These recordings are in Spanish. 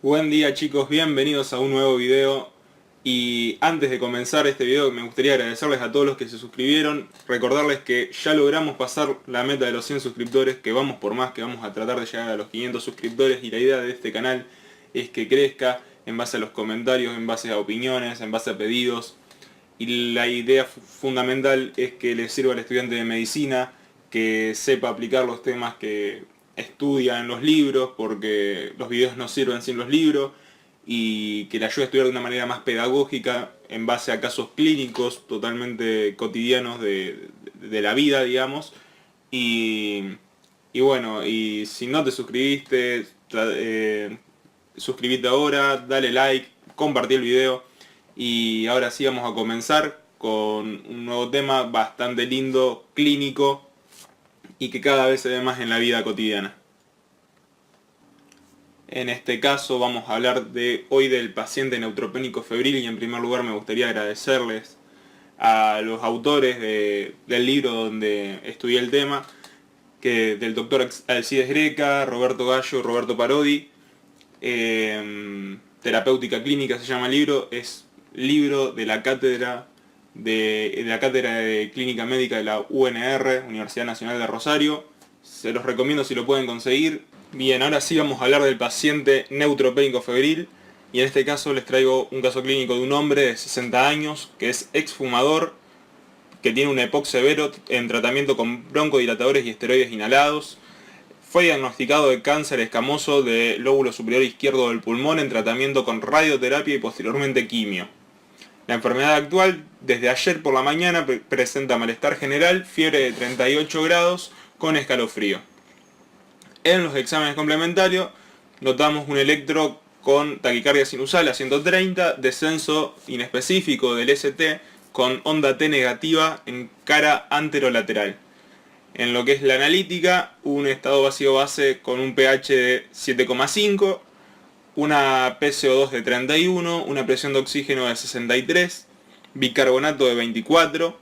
Buen día chicos, bienvenidos a un nuevo video. Y antes de comenzar este video me gustaría agradecerles a todos los que se suscribieron, recordarles que ya logramos pasar la meta de los 100 suscriptores, que vamos por más, que vamos a tratar de llegar a los 500 suscriptores, y la idea de este canal es que crezca en base a los comentarios, en base a opiniones, en base a pedidos. Y la idea fundamental es que le sirva al estudiante de medicina, que sepa aplicar los temas que estudia en los libros, porque los videos no sirven sin los libros, y que le ayude a estudiar de una manera más pedagógica en base a casos clínicos totalmente cotidianos de la vida, digamos. Y bueno, y si no te suscribiste, suscribite ahora, dale like, compartí el video. Y ahora sí vamos a comenzar con un nuevo tema bastante lindo, clínico, y que cada vez se ve más en la vida cotidiana. En este caso vamos a hablar hoy del paciente neutropénico febril, y en primer lugar me gustaría agradecerles a los autores del libro donde estudié el tema, del doctor Alcides Greca, Roberto Gallo, Roberto Parodi. Terapéutica Clínica se llama el libro, es libro de la cátedra de Clínica Médica de la UNR, Universidad Nacional de Rosario. Se los recomiendo si lo pueden conseguir. Bien, ahora sí vamos a hablar del paciente neutropénico febril, y en este caso les traigo un caso clínico de un hombre de 60 años que es exfumador, que tiene un EPOC severo en tratamiento con broncodilatadores y esteroides inhalados. Fue diagnosticado de cáncer escamoso del lóbulo superior izquierdo del pulmón en tratamiento con radioterapia y posteriormente quimio. La enfermedad actual, desde ayer por la mañana, presenta malestar general, fiebre de 38 grados con escalofrío. En los exámenes complementarios notamos un electro con taquicardia sinusal a 130, descenso inespecífico del ST con onda T negativa en cara anterolateral. En lo que es la analítica, un estado vacío-base con un pH de 7,5, una PCO2 de 31, una presión de oxígeno de 63, bicarbonato de 24,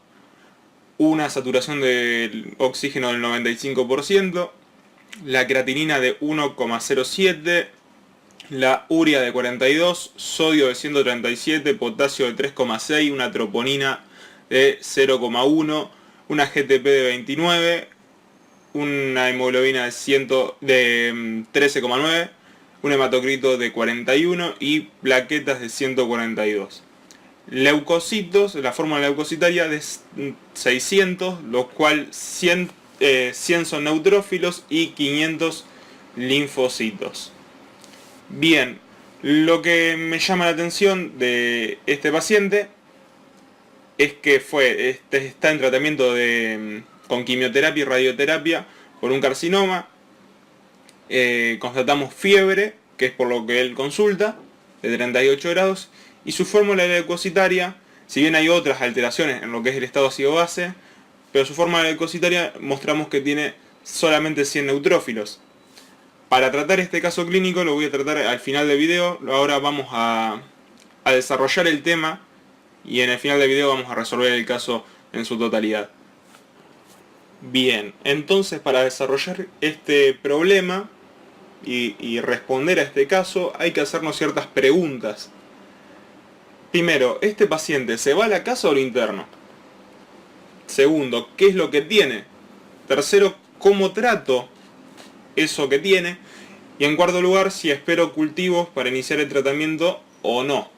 una saturación de oxígeno del 95%, la creatinina de 1,07, la urea de 42, sodio de 137, potasio de 3,6, una troponina de 0,1, una GTP de 29, una hemoglobina de 13,9, un hematocrito de 41 y plaquetas de 142. Leucocitos, la fórmula leucocitaria de 600, lo cual 100 son neutrófilos y 500 linfocitos. Bien, lo que me llama la atención de este paciente es que está en tratamiento con quimioterapia y radioterapia por un carcinoma. Constatamos fiebre, que es por lo que él consulta, de 38 grados, y su fórmula leucocitaria, si bien hay otras alteraciones en lo que es el estado ácido-base, pero su fórmula leucocitaria mostramos que tiene solamente 100 neutrófilos. Para tratar este caso clínico lo voy a tratar al final del video. Ahora vamos a desarrollar el tema, y en el final del video vamos a resolver el caso en su totalidad. Bien, entonces para desarrollar este problema y responder a este caso hay que hacernos ciertas preguntas. Primero, ¿este paciente se va a la casa o lo interno? Segundo, ¿qué es lo que tiene? Tercero, ¿cómo trato eso que tiene? Y en cuarto lugar, si espero cultivos para iniciar el tratamiento o no.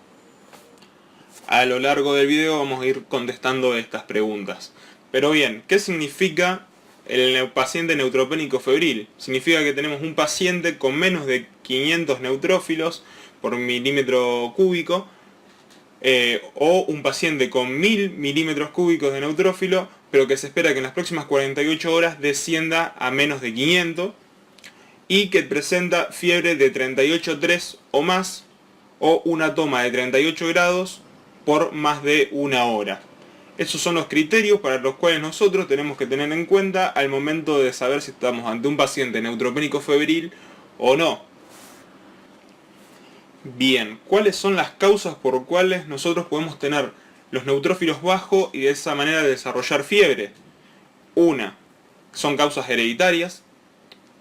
A lo largo del video vamos a ir contestando estas preguntas. Pero bien, ¿qué significa el paciente neutropénico febril? Significa que tenemos un paciente con menos de 500 neutrófilos por milímetro cúbico, o un paciente con 1000 milímetros cúbicos de neutrófilo, pero que se espera que en las próximas 48 horas descienda a menos de 500, y que presenta fiebre de 38,3 o más, o una toma de 38 grados por más de una hora. Esos son los criterios para los cuales nosotros tenemos que tener en cuenta al momento de saber si estamos ante un paciente neutropénico febril o no. Bien, ¿cuáles son las causas por cuales nosotros podemos tener los neutrófilos bajos y de esa manera desarrollar fiebre? Una, son causas hereditarias.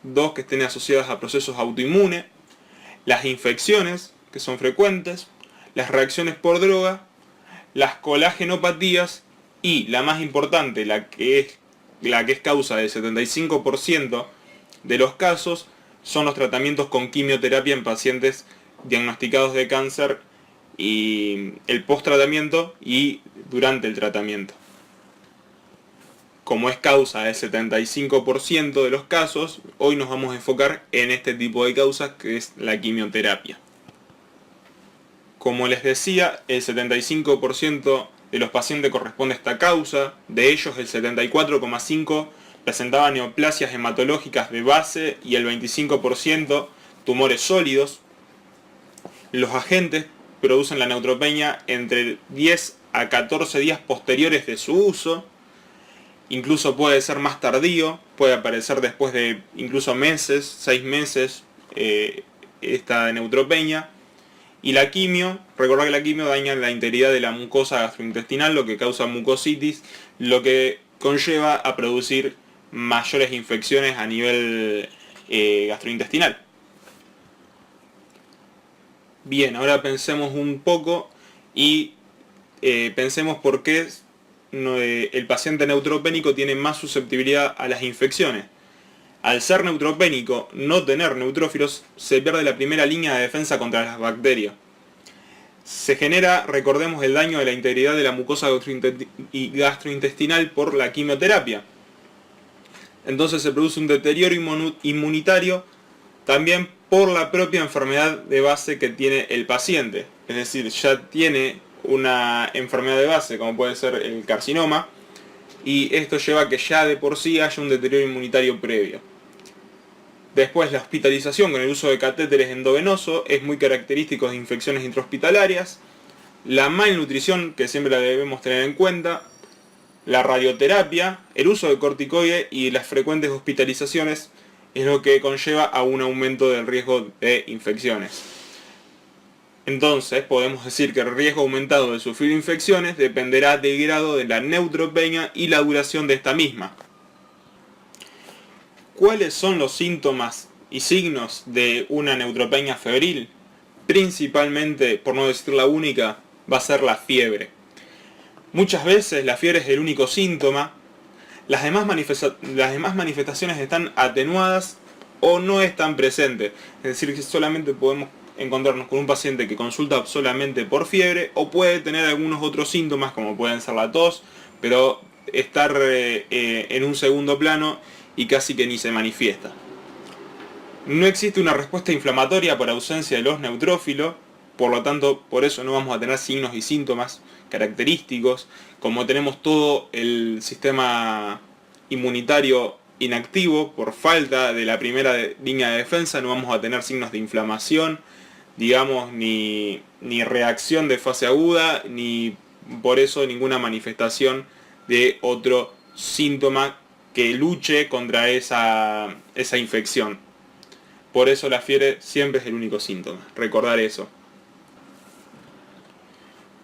Dos, que estén asociadas a procesos autoinmunes. las infecciones, que son frecuentes, las reacciones por droga, las colagenopatías y la más importante, la que es causa del 75% de los casos, son los tratamientos con quimioterapia en pacientes diagnosticados de cáncer y el post-tratamiento y durante el tratamiento. Como es causa del 75% de los casos, hoy nos vamos a enfocar en este tipo de causas que es la quimioterapia. Como les decía, el 75% de los pacientes corresponde a esta causa, de ellos el 74,5% presentaba neoplasias hematológicas de base y el 25% tumores sólidos. Los agentes producen la neutropenia entre 10 a 14 días posteriores de su uso, incluso puede ser más tardío, puede aparecer después de incluso meses, 6 meses, esta neutropenia. Y la quimio, recordad que la quimio daña la integridad de la mucosa gastrointestinal, lo que causa mucositis, lo que conlleva a producir mayores infecciones a nivel gastrointestinal. Bien, ahora pensemos un poco y pensemos por qué el paciente neutropénico tiene más susceptibilidad a las infecciones. Al ser neutropénico, no tener neutrófilos, se pierde la primera línea de defensa contra las bacterias. Se genera, recordemos, el daño de la integridad de la mucosa gastrointestinal por la quimioterapia. Entonces se produce un deterioro inmunitario también por la propia enfermedad de base que tiene el paciente. Es decir, ya tiene una enfermedad de base, como puede ser el carcinoma, y esto lleva a que ya de por sí haya un deterioro inmunitario previo. Después, la hospitalización con el uso de catéteres endovenosos es muy característico de infecciones intrahospitalarias. La malnutrición, que siempre la debemos tener en cuenta. La radioterapia, el uso de corticoides y las frecuentes hospitalizaciones es lo que conlleva a un aumento del riesgo de infecciones. Entonces, podemos decir que el riesgo aumentado de sufrir infecciones dependerá del grado de la neutropenia y la duración de esta misma. ¿Cuáles son los síntomas y signos de una neutropenia febril? Principalmente, por no decir la única, va a ser la fiebre. Muchas veces la fiebre es el único síntoma, las demás manifestaciones están atenuadas o no están presentes. Es decir, que solamente podemos encontrarnos con un paciente que consulta solamente por fiebre o puede tener algunos otros síntomas como pueden ser la tos, pero estar en un segundo plano y casi que ni se manifiesta. No existe una respuesta inflamatoria por ausencia de los neutrófilos, por lo tanto, por eso no vamos a tener signos y síntomas característicos. Como tenemos todo el sistema inmunitario inactivo por falta de la primera línea de defensa, no vamos a tener signos de inflamación, digamos, ni reacción de fase aguda, ni por eso ninguna manifestación de otro síntoma que luche contra esa infección. Por eso la fiebre siempre es el único síntoma, recordar eso.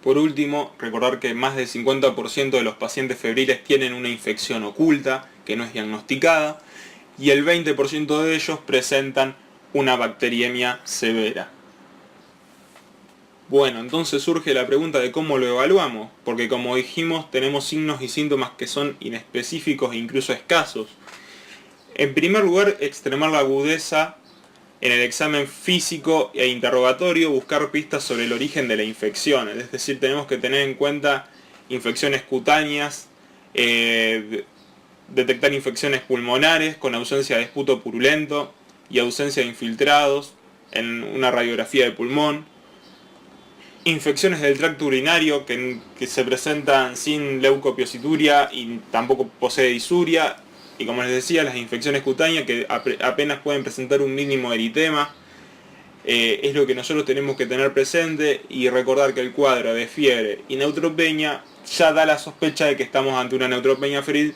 Por último, recordar que más del 50% de los pacientes febriles tienen una infección oculta que no es diagnosticada y el 20% de ellos presentan una bacteriemia severa. Bueno, entonces surge la pregunta de cómo lo evaluamos, porque como dijimos tenemos signos y síntomas que son inespecíficos e incluso escasos. En primer lugar, extremar la agudeza en el examen físico e interrogatorio, buscar pistas sobre el origen de la infección, es decir, tenemos que tener en cuenta infecciones cutáneas, detectar infecciones pulmonares con ausencia de esputo purulento y ausencia de infiltrados en una radiografía de pulmón, infecciones del tracto urinario que se presentan sin leucopiosituria y tampoco posee disuria. Y como les decía, las infecciones cutáneas que apenas pueden presentar un mínimo eritema, es lo que nosotros tenemos que tener presente y recordar que el cuadro de fiebre y neutropenia ya da la sospecha de que estamos ante una neutropenia febril,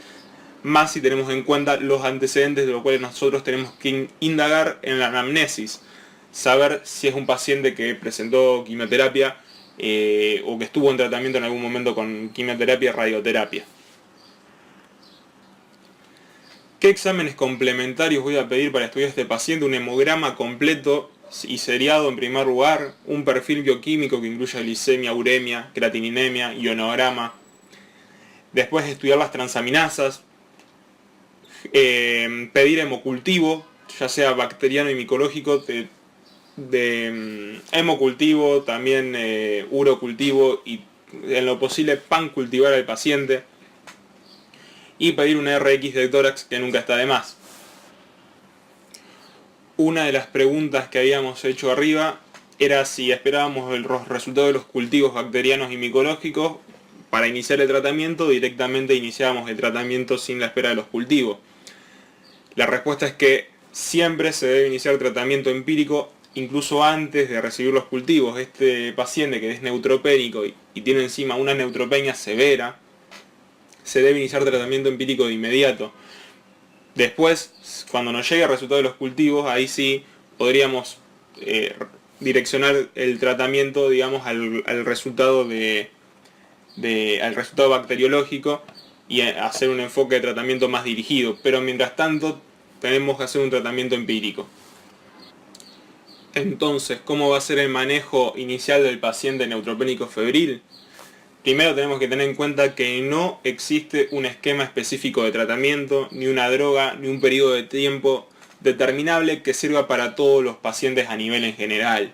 más si tenemos en cuenta los antecedentes de los cuales nosotros tenemos que indagar en la anamnesis, saber si es un paciente que presentó quimioterapia o que estuvo en tratamiento en algún momento con quimioterapia y radioterapia. ¿Qué exámenes complementarios voy a pedir para estudiar a este paciente? Un hemograma completo y seriado en primer lugar, un perfil bioquímico que incluya glicemia, uremia, creatininemia, ionograma. Después estudiar las transaminasas, pedir hemocultivo, ya sea bacteriano y micológico, de hemocultivo, también urocultivo y en lo posible pancultivar al paciente, y pedir un RX de tórax, que nunca está de más. Una de las preguntas que habíamos hecho arriba era si esperábamos los resultados de los cultivos bacterianos y micológicos para iniciar el tratamiento. Directamente iniciábamos el tratamiento sin la espera de los cultivos. La respuesta es que siempre se debe iniciar tratamiento empírico incluso antes de recibir los cultivos. Este paciente que es neutropénico y tiene encima una neutropenia severa, se debe iniciar tratamiento empírico de inmediato. Después, cuando nos llegue el resultado de los cultivos, ahí sí podríamos direccionar el tratamiento, digamos, al resultado al resultado bacteriológico y hacer un enfoque de tratamiento más dirigido. Pero mientras tanto, tenemos que hacer un tratamiento empírico. Entonces, ¿cómo va a ser el manejo inicial del paciente neutropénico febril? Primero tenemos que tener en cuenta que no existe un esquema específico de tratamiento, ni una droga, ni un periodo de tiempo determinable que sirva para todos los pacientes a nivel en general.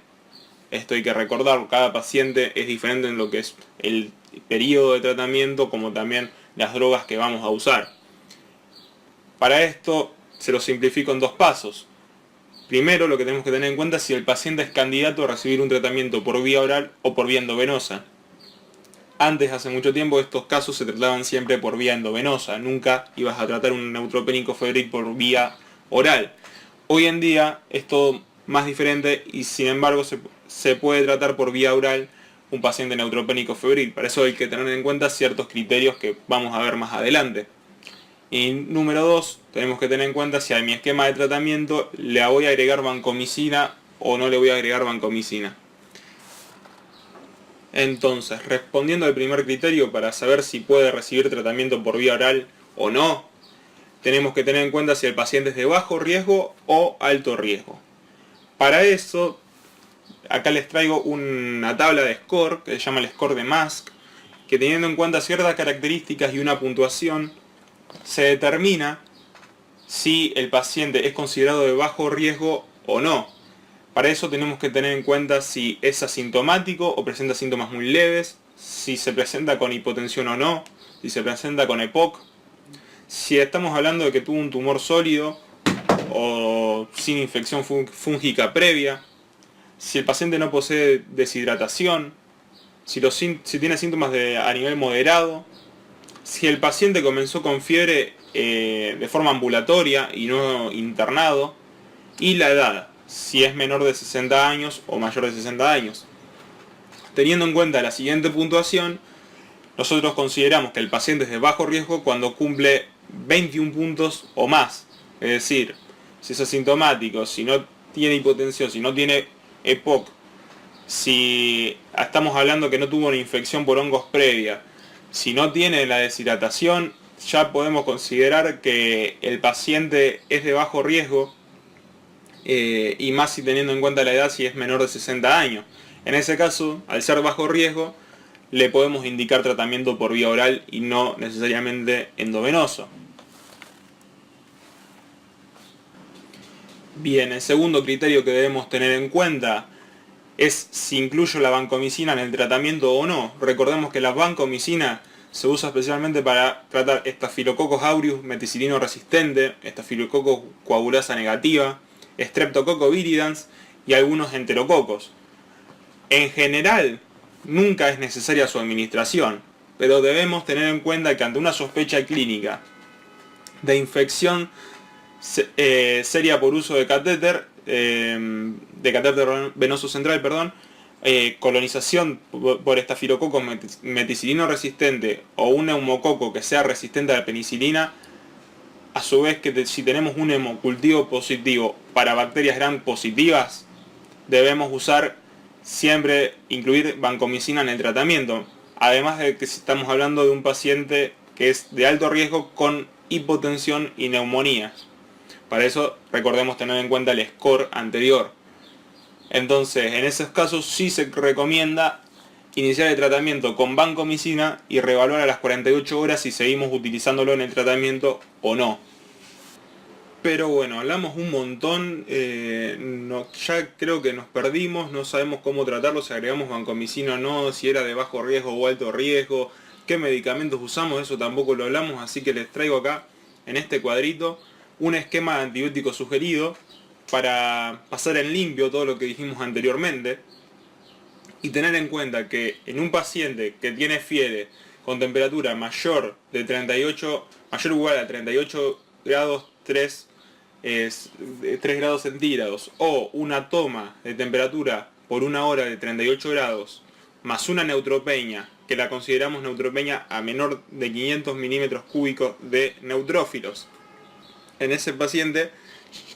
Esto hay que recordar, cada paciente es diferente en lo que es el periodo de tratamiento, como también las drogas que vamos a usar. Para esto se lo simplifico en 2 pasos. Primero, lo que tenemos que tener en cuenta es si el paciente es candidato a recibir un tratamiento por vía oral o por vía endovenosa. Antes, hace mucho tiempo, estos casos se trataban siempre por vía endovenosa. Nunca ibas a tratar un neutropénico febril por vía oral. Hoy en día es todo más diferente y sin embargo se puede tratar por vía oral un paciente neutropénico febril. Para eso hay que tener en cuenta ciertos criterios que vamos a ver más adelante. Y número 2, tenemos que tener en cuenta si a mi esquema de tratamiento le voy a agregar vancomicina o no le voy a agregar vancomicina. Entonces, respondiendo al primer criterio para saber si puede recibir tratamiento por vía oral o no, tenemos que tener en cuenta si el paciente es de bajo riesgo o alto riesgo. Para eso, acá les traigo una tabla de score que se llama el score de MASC, que teniendo en cuenta ciertas características y una puntuación, se determina si el paciente es considerado de bajo riesgo o no. Para eso tenemos que tener en cuenta si es asintomático o presenta síntomas muy leves, si se presenta con hipotensión o no, si se presenta con EPOC, si estamos hablando de que tuvo un tumor sólido o sin infección fúngica previa, si el paciente no posee deshidratación, si tiene síntomas a nivel moderado, si el paciente comenzó con fiebre de forma ambulatoria y no internado, y la edad, si es menor de 60 años o mayor de 60 años. Teniendo en cuenta la siguiente puntuación, nosotros consideramos que el paciente es de bajo riesgo cuando cumple 21 puntos o más. Es decir, si es asintomático, si no tiene hipotensión, si no tiene EPOC, si estamos hablando que no tuvo una infección por hongos previa, si no tiene la deshidratación, ya podemos considerar que el paciente es de bajo riesgo, y más si teniendo en cuenta la edad, si es menor de 60 años. En ese caso, al ser bajo riesgo, le podemos indicar tratamiento por vía oral y no necesariamente endovenoso. Bien, el segundo criterio que debemos tener en cuenta es si incluyo la vancomicina en el tratamiento o no. Recordemos que la vancomicina se usa especialmente para tratar Staphylococcus aureus meticilino resistente, Staphylococcus coagulasa negativa, Streptococcus viridans y algunos enterococos. En general, nunca es necesaria su administración, pero debemos tener en cuenta que ante una sospecha clínica de infección seria por uso de catéter venoso central, colonización por Staphylococcus meticilino resistente o un neumococo que sea resistente a la penicilina, a su vez que si tenemos un hemocultivo positivo para bacterias gram positivas, debemos usar siempre incluir vancomicina en el tratamiento. Además de que estamos hablando de un paciente que es de alto riesgo con hipotensión y neumonía. Para eso recordemos tener en cuenta el score anterior. Entonces, en esos casos sí se recomienda iniciar el tratamiento con vancomicina y reevaluar a las 48 horas si seguimos utilizándolo en el tratamiento o no. Pero bueno, hablamos un montón, ya creo que nos perdimos, no sabemos cómo tratarlo, si agregamos vancomicina o no, si era de bajo riesgo o alto riesgo, qué medicamentos usamos, eso tampoco lo hablamos, así que les traigo acá, en este cuadrito, un esquema de antibiótico sugerido para pasar en limpio todo lo que dijimos anteriormente y tener en cuenta que en un paciente que tiene fiebre con temperatura mayor de 38, mayor o igual a 38 grados 3 3 grados centígrados o una toma de temperatura por una hora de 38 grados más una neutropenia, que la consideramos neutropenia a menor de 500 milímetros cúbicos de neutrófilos. En ese paciente,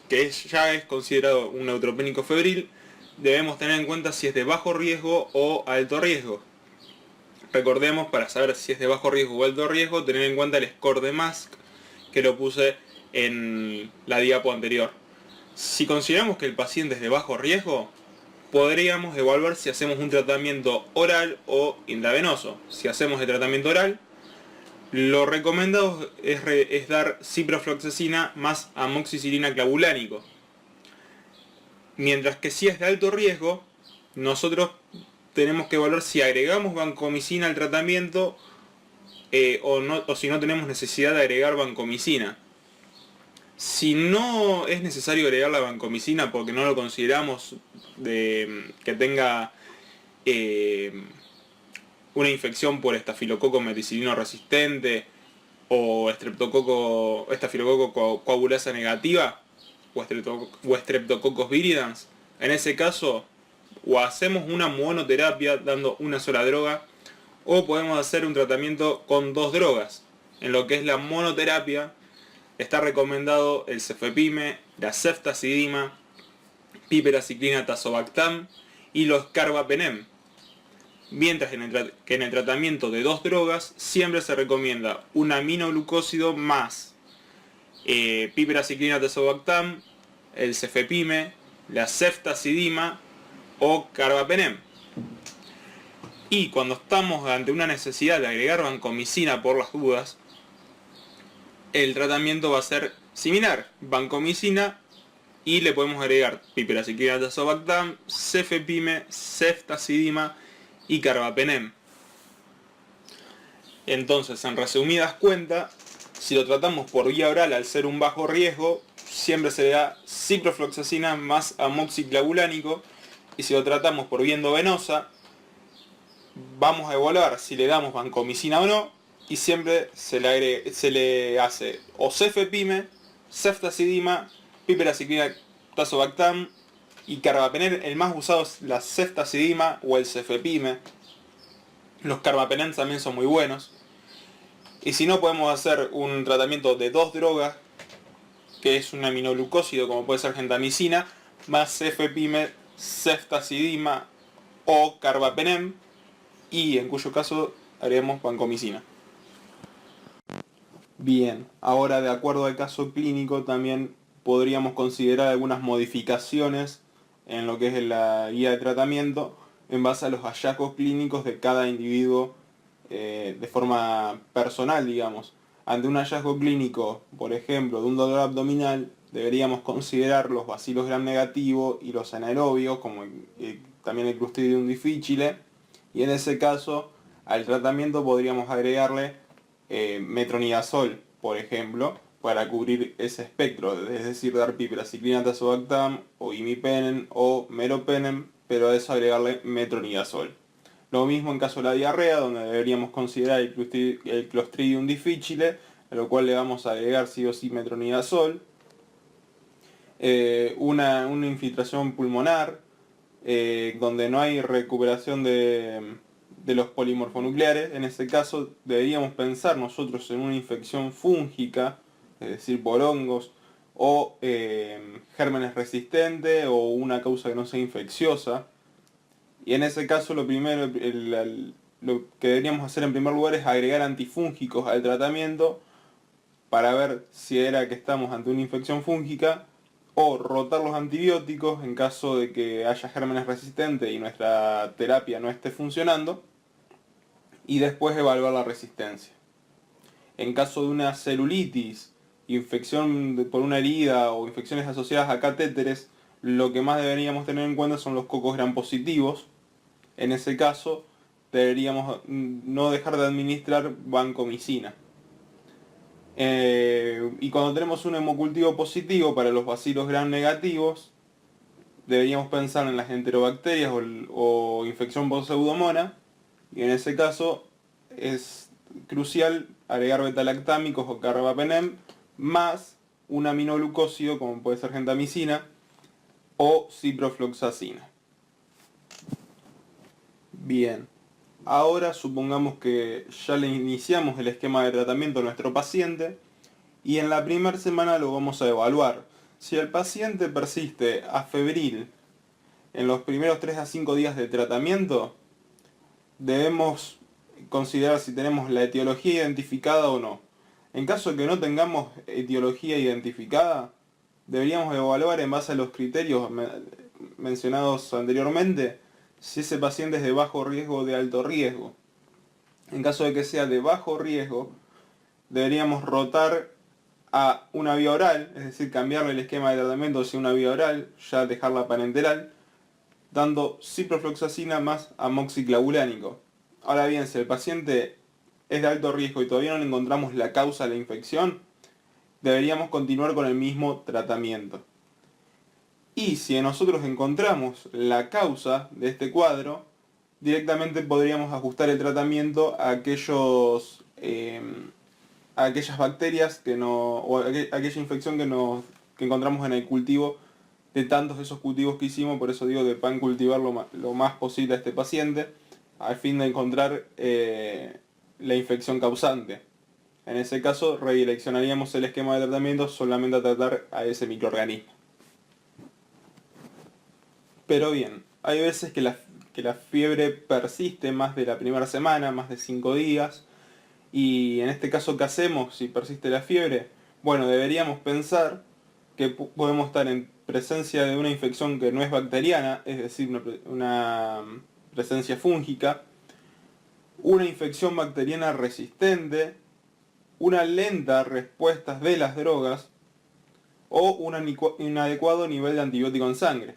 que ya es considerado un neutropénico febril, debemos tener en cuenta si es de bajo riesgo o alto riesgo. Recordemos, para saber si es de bajo riesgo o alto riesgo, tener en cuenta el score de MASC, que lo puse en la diapo anterior. Si consideramos que el paciente es de bajo riesgo, podríamos evaluar si hacemos un tratamiento oral o intravenoso. Si hacemos el tratamiento oral, lo recomendado es dar ciprofloxacina más amoxicilina clavulánico. Mientras que si es de alto riesgo, nosotros tenemos que evaluar si agregamos vancomicina al tratamiento o si no tenemos necesidad de agregar vancomicina. Si no es necesario agregar la vancomicina porque no lo consideramos que tenga una infección por estafilococo meticilino resistente o estafilococo coagulasa negativa o Streptococcus viridans, en ese caso o hacemos una monoterapia dando una sola droga o podemos hacer un tratamiento con dos drogas. En lo que es la monoterapia está recomendado el cefepime, la ceftazidima, piperaciclina tazobactam y los carbapenem. Mientras que en el tratamiento de dos drogas siempre se recomienda un aminoglucósido más piperaciclina tazobactam, el cefepime, la ceftazidima o carbapenem. Y cuando estamos ante una necesidad de agregar vancomicina por las dudas, el tratamiento va a ser similar, vancomicina y le podemos agregar piperaciclina tazobactam, cefepime, ceftazidima y carbapenem. Entonces, en resumidas cuentas, si lo tratamos por vía oral al ser un bajo riesgo, siempre se le da ciprofloxacina más amoxiclavulánico, y si lo tratamos por vía endovenosa, vamos a evaluar si le damos vancomicina o no, y siempre se le hace o cefepime, ceftazidima, piperaciclina tazobactam y carbapenem. El más usado es la ceftazidima o el cefepime. Los carbapenem también son muy buenos. Y si no, podemos hacer un tratamiento de dos drogas, que es un aminoglucósido como puede ser gentamicina, más cefepime, ceftazidima o carbapenem, y en cuyo caso haremos vancomicina. Bien, ahora de acuerdo al caso clínico también podríamos considerar algunas modificaciones en lo que es la guía de tratamiento en base a los hallazgos clínicos de cada individuo de forma personal, digamos. Ante un hallazgo clínico, por ejemplo, de un dolor abdominal, deberíamos considerar los bacilos gram negativos y los anaerobios, como también el Clostridium difficile, y en ese caso al tratamiento podríamos agregarle metronidazol, por ejemplo, para cubrir ese espectro, es decir, dar piperaciclina tazobactam o imipenem o meropenem, pero a eso agregarle metronidazol. Lo mismo en caso de la diarrea, donde deberíamos considerar el Clostridium difficile, a lo cual le vamos a agregar sí o sí metronidazol. Una infiltración pulmonar, donde no hay recuperación de los polimorfonucleares. En este caso deberíamos pensar nosotros en una infección fúngica, es decir, por hongos o gérmenes resistentes o una causa que no sea infecciosa. Y en ese caso lo primero, lo que deberíamos hacer en primer lugar es agregar antifúngicos al tratamiento para ver si era que estamos ante una infección fúngica o rotar los antibióticos en caso de que haya gérmenes resistentes y nuestra terapia no esté funcionando, y después evaluar la resistencia. En caso de una celulitis, infección por una herida o infecciones asociadas a catéteres, lo que más deberíamos tener en cuenta son los cocos gram positivos. En ese caso, deberíamos no dejar de administrar vancomicina. Y cuando tenemos un hemocultivo positivo para los bacilos gram negativos, deberíamos pensar en las enterobacterias o infección por pseudomonas, y en ese caso es crucial agregar betalactámicos o carbapenem más un aminoglucósido como puede ser gentamicina o ciprofloxacina. Bien, ahora supongamos que ya le iniciamos el esquema de tratamiento a nuestro paciente y en la primera semana lo vamos a evaluar. Si el paciente persiste afebril en los primeros 3 a 5 días de tratamiento, debemos considerar si tenemos la etiología identificada o no. En caso de que no tengamos etiología identificada, deberíamos evaluar en base a los criterios mencionados anteriormente si ese paciente es de bajo riesgo o de alto riesgo. En caso de que sea de bajo riesgo, deberíamos rotar a una vía oral, es decir, cambiarle el esquema de tratamiento hacia una vía oral, ya dejarla parenteral, dando ciprofloxacina más amoxiclavulánico. Ahora bien, si el paciente es de alto riesgo y todavía no le encontramos la causa de la infección, deberíamos continuar con el mismo tratamiento. Y si nosotros encontramos la causa de este cuadro, directamente podríamos ajustar el tratamiento a aquellas bacterias o aquella infección que encontramos en el cultivo de tantos de esos cultivos que hicimos. Por eso digo que van a cultivar lo más posible a este paciente al fin de encontrar la infección causante. En ese caso redireccionaríamos el esquema de tratamiento solamente a tratar a ese microorganismo. Pero bien, hay veces que la fiebre persiste más de la primera semana, más de 5 días, y en este caso, ¿qué hacemos si persiste la fiebre? Bueno, deberíamos pensar que podemos estar en presencia de una infección que no es bacteriana, es decir, una presencia fúngica, una infección bacteriana resistente, una lenta respuesta de las drogas o un inadecuado nivel de antibiótico en sangre.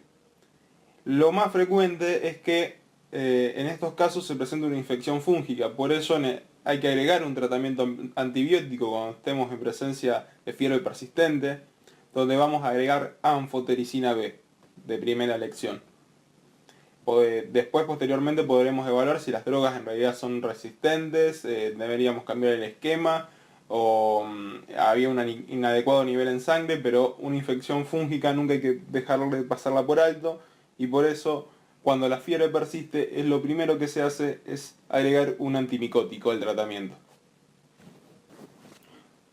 Lo más frecuente es que en estos casos se presenta una infección fúngica, por eso hay que agregar un tratamiento antibiótico cuando estemos en presencia de fiebre persistente, donde vamos a agregar anfotericina B de primera elección. Después, posteriormente, podremos evaluar si las drogas en realidad son resistentes, deberíamos cambiar el esquema, o había un inadecuado nivel en sangre, pero una infección fúngica nunca hay que dejarle de pasarla por alto, y por eso, cuando la fiebre persiste, lo primero que se hace es agregar un antimicótico al tratamiento.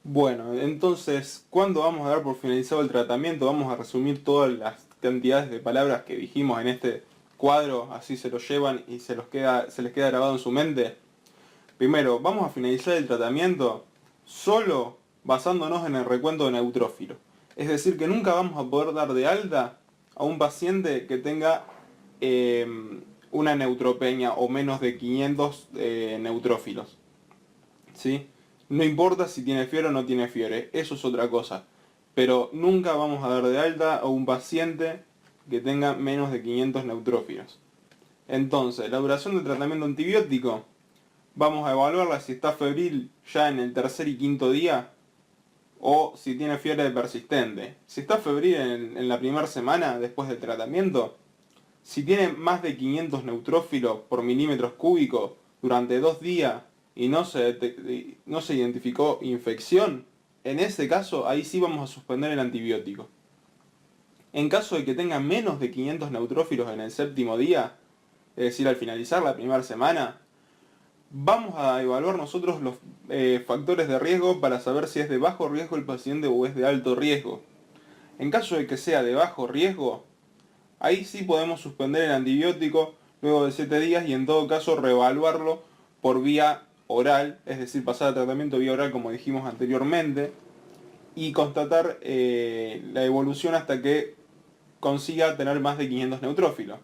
Bueno, entonces, ¿cuándo vamos a dar por finalizado el tratamiento? Vamos a resumir todas las cantidades de palabras que dijimos en este cuadro, así se lo llevan y se les queda grabado en su mente. Primero, vamos a finalizar el tratamiento solo basándonos en el recuento de neutrófilos. Es decir, que nunca vamos a poder dar de alta a un paciente que tenga una neutropenia o menos de 500 neutrófilos. ¿Sí? No importa si tiene fiebre o no tiene fiebre, eso es otra cosa. Pero nunca vamos a dar de alta a un paciente que tenga menos de 500 neutrófilos. Entonces, la duración del tratamiento antibiótico, vamos a evaluarla si está febril ya en el tercer y quinto día o si tiene fiebre persistente. Si está febril en la primera semana después del tratamiento, si tiene más de 500 neutrófilos por milímetros cúbicos durante 2 días y no se identificó infección, en ese caso ahí sí vamos a suspender el antibiótico. En caso de que tenga menos de 500 neutrófilos en el séptimo día, es decir, al finalizar la primera semana, vamos a evaluar nosotros los factores de riesgo para saber si es de bajo riesgo el paciente o es de alto riesgo. En caso de que sea de bajo riesgo, ahí sí podemos suspender el antibiótico luego de 7 días y en todo caso reevaluarlo por vía oral, es decir, pasar al tratamiento vía oral como dijimos anteriormente, y constatar la evolución hasta que consiga tener más de 500 neutrófilos.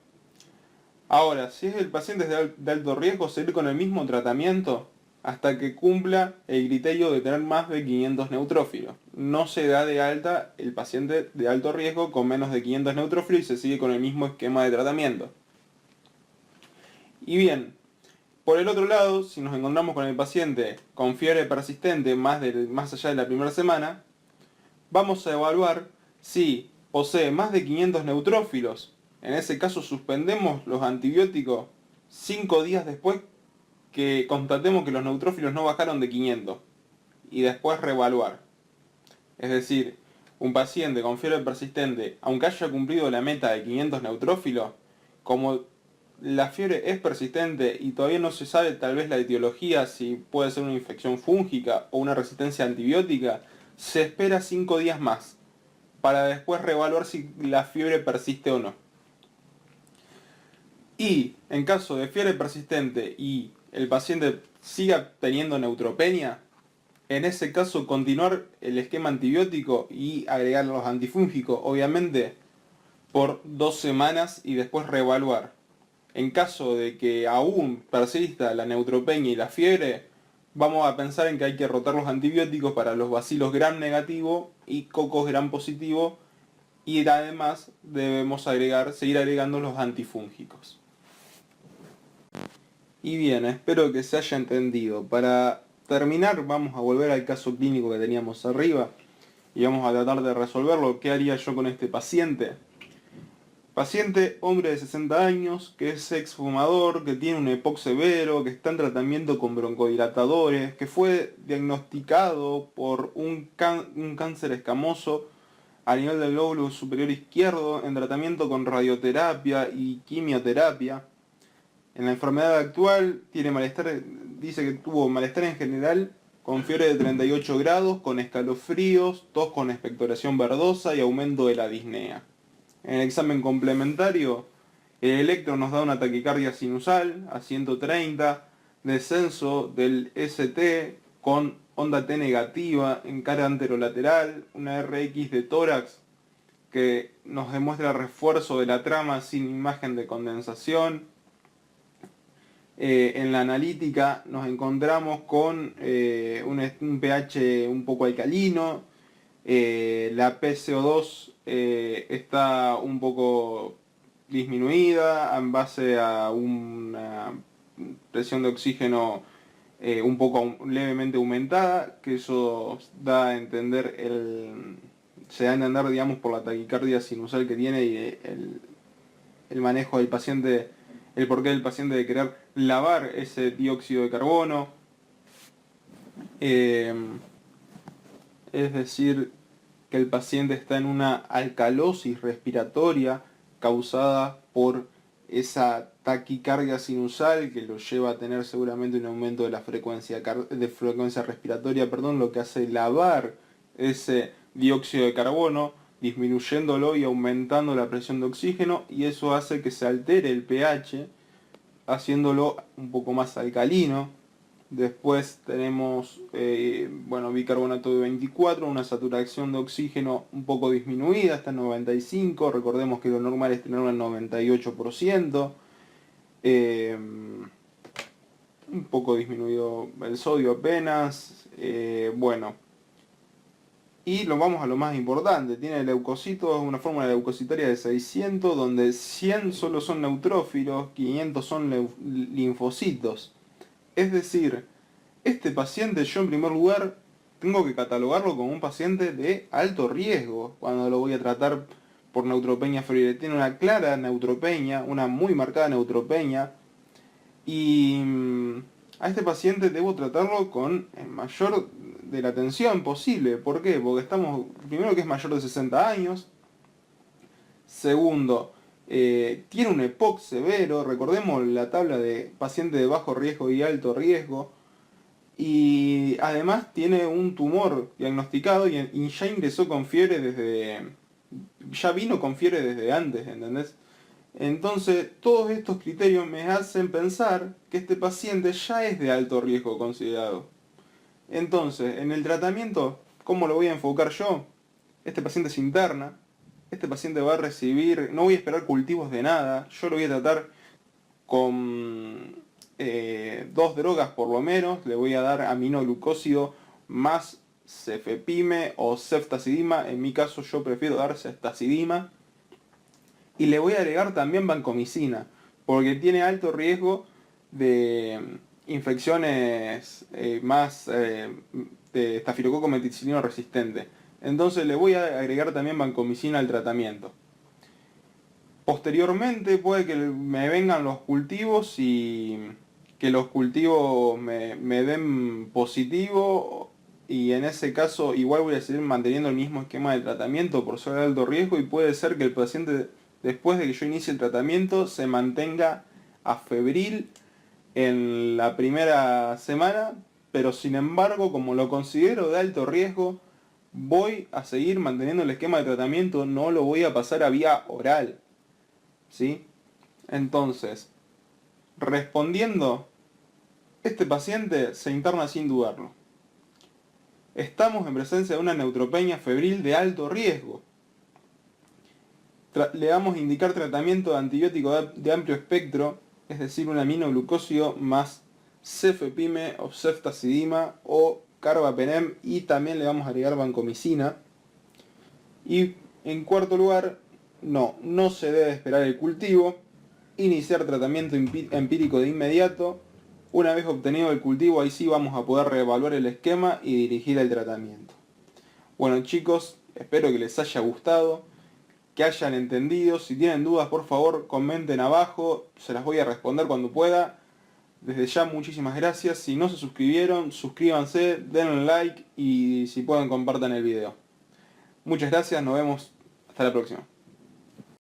Ahora, si es el paciente de alto riesgo, seguir con el mismo tratamiento hasta que cumpla el criterio de tener más de 500 neutrófilos. No se da de alta el paciente de alto riesgo con menos de 500 neutrófilos y se sigue con el mismo esquema de tratamiento. Y bien, por el otro lado, si nos encontramos con el paciente con fiebre persistente más allá de la primera semana, vamos a evaluar si posee más de 500 neutrófilos. En ese caso suspendemos los antibióticos 5 días después que constatemos que los neutrófilos no bajaron de 500 y después reevaluar. Es decir, un paciente con fiebre persistente, aunque haya cumplido la meta de 500 neutrófilos, como la fiebre es persistente y todavía no se sabe tal vez la etiología, si puede ser una infección fúngica o una resistencia antibiótica, se espera 5 días más para después reevaluar si la fiebre persiste o no. Y en caso de fiebre persistente y el paciente siga teniendo neutropenia, en ese caso continuar el esquema antibiótico y agregar los antifúngicos, obviamente, por 2 semanas y después reevaluar. En caso de que aún persista la neutropenia y la fiebre, vamos a pensar en que hay que rotar los antibióticos para los bacilos gram negativo y cocos gram positivo, y además debemos seguir agregando los antifúngicos. Y bien, espero que se haya entendido. Para terminar, vamos a volver al caso clínico que teníamos arriba y vamos a tratar de resolverlo. ¿Qué haría yo con este paciente? Paciente, hombre de 60 años, que es exfumador, que tiene un EPOC severo, que está en tratamiento con broncodilatadores, que fue diagnosticado por un cáncer escamoso a nivel del lóbulo superior izquierdo, en tratamiento con radioterapia y quimioterapia. En la enfermedad actual tiene malestar, dice que tuvo malestar en general, con fiebre de 38 grados, con escalofríos, tos con expectoración verdosa y aumento de la disnea. En el examen complementario, el electro nos da una taquicardia sinusal a 130, descenso del ST con onda T negativa en cara anterolateral, una RX de tórax que nos demuestra refuerzo de la trama sin imagen de condensación. En la analítica nos encontramos con un pH un poco alcalino, la PCO2 está un poco disminuida en base a una presión de oxígeno un poco levemente aumentada, que eso da a entender se da a entender, digamos, por la taquicardia sinusal que tiene y el manejo del paciente, el porqué del paciente de querer lavar ese dióxido de carbono. Es decir, que el paciente está en una alcalosis respiratoria causada por esa taquicardia sinusal que lo lleva a tener seguramente un aumento de la frecuencia respiratoria, lo que hace lavar ese dióxido de carbono, disminuyéndolo y aumentando la presión de oxígeno, y eso hace que se altere el pH, haciéndolo un poco más alcalino. Después tenemos bicarbonato de 24, una saturación de oxígeno un poco disminuida, hasta 95, recordemos que lo normal es tener un 98%, un poco disminuido el sodio apenas, y lo vamos a lo más importante, tiene leucocitos, una fórmula leucocitaria de 600, donde 100 solo son neutrófilos, 500 son linfocitos. Es decir, este paciente yo en primer lugar tengo que catalogarlo como un paciente de alto riesgo cuando lo voy a tratar por neutropenia febril. Tiene una clara neutropenia, una muy marcada neutropenia, y a este paciente debo tratarlo con el mayor de la atención posible. ¿Por qué? Porque estamos, primero, que es mayor de 60 años, segundo, tiene un EPOC severo, recordemos la tabla de paciente de bajo riesgo y alto riesgo, y además tiene un tumor diagnosticado y ya ingresó con fiebre ya vino con fiebre desde antes, ¿entendés? Entonces, todos estos criterios me hacen pensar que este paciente ya es de alto riesgo considerado. Entonces, en el tratamiento ¿Cómo lo voy a enfocar yo? Este paciente se interna, este paciente va a recibir, no voy a esperar cultivos de nada, yo lo voy a tratar con 2 drogas por lo menos, le voy a dar aminoglucósido más cefepime o ceftazidima, en mi caso yo prefiero dar ceftazidima, y le voy a agregar también vancomicina, porque tiene alto riesgo de infecciones de estafilococo meticilino resistente. Entonces le voy a agregar también vancomicina al tratamiento. Posteriormente puede que me vengan los cultivos y que los cultivos me den positivo, y en ese caso igual voy a seguir manteniendo el mismo esquema de tratamiento por ser de alto riesgo, y puede ser que el paciente después de que yo inicie el tratamiento se mantenga afebril en la primera semana, pero sin embargo, como lo considero de alto riesgo, voy a seguir manteniendo el esquema de tratamiento, no lo voy a pasar a vía oral, ¿sí? Entonces, respondiendo, este paciente se interna sin dudarlo. Estamos en presencia de una neutropenia febril de alto riesgo. Le vamos a indicar tratamiento de antibiótico de amplio espectro, es decir, un aminoglucósido más cefepime o ceftazidima o carbapenem, y también le vamos a agregar vancomicina. Y en cuarto lugar, no se debe esperar el cultivo, iniciar tratamiento empírico de inmediato. Una vez obtenido el cultivo, ahí sí vamos a poder reevaluar el esquema y dirigir el tratamiento. Bueno chicos, espero que les haya gustado, que hayan entendido. Si tienen dudas, por favor, comenten abajo, se las voy a responder cuando pueda. Desde ya, muchísimas gracias. Si no se suscribieron, suscríbanse, denle un like y si pueden compartan el video. Muchas gracias, nos vemos, hasta la próxima.